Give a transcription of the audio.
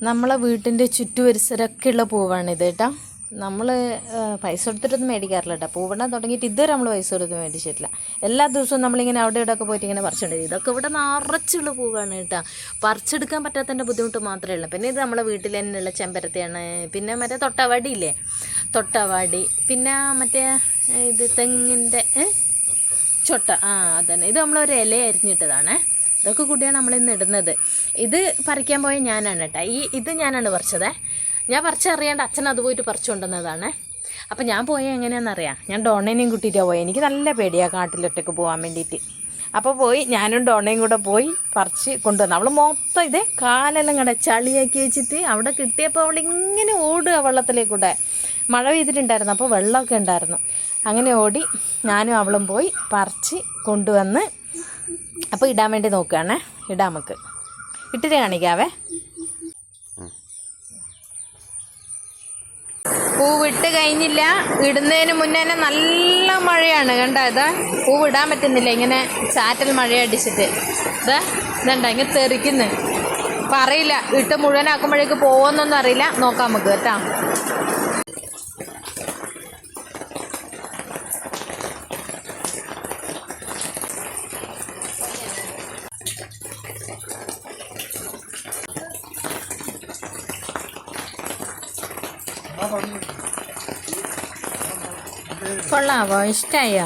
നമ്മളെ വീട്ടിൻ്റെ ചുറ്റുപരിസരമൊക്കെയുള്ള പൂവാണിത് കേട്ടോ. നമ്മൾ പൈസ കൊടുത്തിട്ടൊന്നും മേടിക്കാറില്ല കേട്ടോ. പൂവിടാൻ തുടങ്ങിയിട്ട് ഇതുവരെ നമ്മൾ പൈസ കൊടുത്ത് മേടിച്ചിട്ടില്ല. എല്ലാ ദിവസവും നമ്മളിങ്ങനെ അവിടെ ഇവിടെയൊക്കെ പോയിട്ട് ഇങ്ങനെ പറിച്ചുകൊണ്ടിരിക്കും. ഇതൊക്കെ ഇവിടെ നിറച്ചുള്ള പൂവാണ് കേട്ടോ. പറിച്ചെടുക്കാൻ പറ്റാത്തതിൻ്റെ ബുദ്ധിമുട്ട് മാത്രമേ ഉള്ളൂ. പിന്നെ ഇത് നമ്മളെ വീട്ടിൽ തന്നെയുള്ള ചെമ്പരത്തിയാണ്. പിന്നെ മറ്റേ തൊട്ടവാടി ഇല്ലേ, തൊട്ടവാടി. പിന്നെ മറ്റേ ഇത് തെങ്ങിൻ്റെ ചൊട്ട, അതന്നെ. ഇത് നമ്മളൊരു ഇല അരിഞ്ഞിട്ടതാണ്. ഇതൊക്കെ കൂടിയാണ് നമ്മളിന്ന് ഇടുന്നത്. ഇത് പറിക്കാൻ പോയ ഞാനാണ് കേട്ടോ. ഇത് ഞാനാണ് പറിച്ചത്. ഞാൻ പറിച്ചറിയാണ്ട് അച്ഛൻ അത് പോയിട്ട് പറിച്ചു കൊണ്ടുവന്നതാണ്. അപ്പം ഞാൻ പോയ എങ്ങനെയാണെന്നറിയാം, ഞാൻ ഡോണേനെയും കൂട്ടിയിട്ടാണ് പോയത്. എനിക്ക് നല്ല പേടിയാണ് കാട്ടിലൊറ്റയ്ക്ക് പോകാൻ വേണ്ടിയിട്ട്. അപ്പോൾ പോയി ഞാനും ഡോണയും കൂടെ പോയി പറിച്ച് കൊണ്ടുവന്നു. അവൾ മൊത്തം ഇതേ കാലെല്ലാം കണ്ട ചളിയാക്കി വെച്ചിട്ട് അവിടെ കിട്ടിയപ്പോൾ അവളിങ്ങനെ ഓടുക വെള്ളത്തിലേക്കൂടെ. മഴ പെയ്തിട്ടുണ്ടായിരുന്നു, അപ്പോൾ വെള്ളമൊക്കെ ഉണ്ടായിരുന്നു. അങ്ങനെ ഓടി ഞാനും അവളും പോയി പറിച്ച് കൊണ്ടുവന്ന് അപ്പോൾ ഇടാൻ വേണ്ടി നോക്കുകയാണേ. ഇടാം, നമുക്ക് ഇട്ടിട്ട് കാണിക്കാവേ. പൂവിട്ട് കഴിഞ്ഞില്ല, ഇടുന്നതിന് മുന്നേ തന്നെ നല്ല മഴയാണ്. കണ്ടോ, ഇതാ പൂവിടാൻ പറ്റുന്നില്ല, ഇങ്ങനെ ചാറ്റൽ മഴ അടിച്ചിട്ട്. ഇതണ്ട ഇങ്ങനെ തെറിക്കുന്നു. അപ്പം അറിയില്ല, ഇട്ട് മുഴുവനാക്കുമ്പോഴേക്ക് പോകുമെന്നൊന്നും അറിയില്ല. നോക്കാം നമുക്ക് കേട്ടോ. കൊള്ളാവോ? ഇഷ്ടമായോ?